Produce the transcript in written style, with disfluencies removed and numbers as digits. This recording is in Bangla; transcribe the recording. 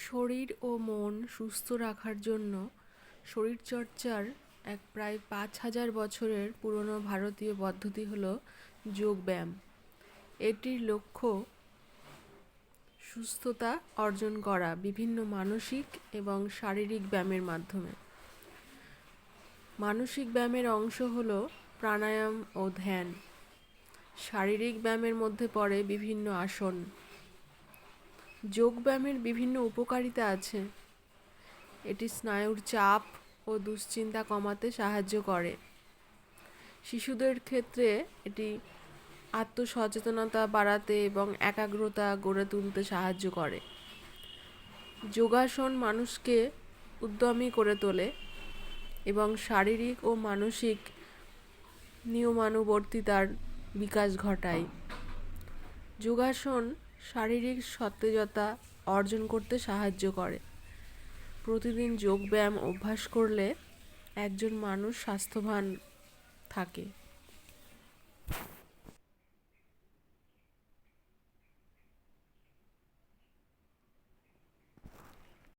শরীর ও মন সুস্থ রাখার জন্য শরীরচর্চার এক প্রায় ৫,০০০ বছরের পুরনো ভারতীয় পদ্ধতি হল যোগব্যায়াম। এটির লক্ষ্য সুস্থতা অর্জন করা বিভিন্ন মানসিক এবং শারীরিক ব্যায়ামের মাধ্যমে। মানসিক ব্যায়ামের অংশ হল প্রাণায়াম ও ধ্যান। শারীরিক ব্যায়ামের মধ্যে পড়ে বিভিন্ন আসন। যোগব্যায়ামের বিভিন্ন উপকারিতা আছে। এটি স্নায়ুর চাপ ও দুশ্চিন্তা কমাতে সাহায্য করে। শিশুদের ক্ষেত্রে এটি আত্মসচেতনতা বাড়াতে এবং একাগ্রতা গড়ে তুলতে সাহায্য করে। যোগাসন মানুষকে উদ্যমী করে তোলে এবং শারীরিক ও মানসিক নিয়মানুবর্তিতার বিকাশ ঘটায়। যোগাসন শারীরিক সতেজতা অর্জন করতে সাহায্য করে। প্রতিদিন যোগব্যায়াম অভ্যাস করলে একজন মানুষ স্বাস্থ্যবান থাকে।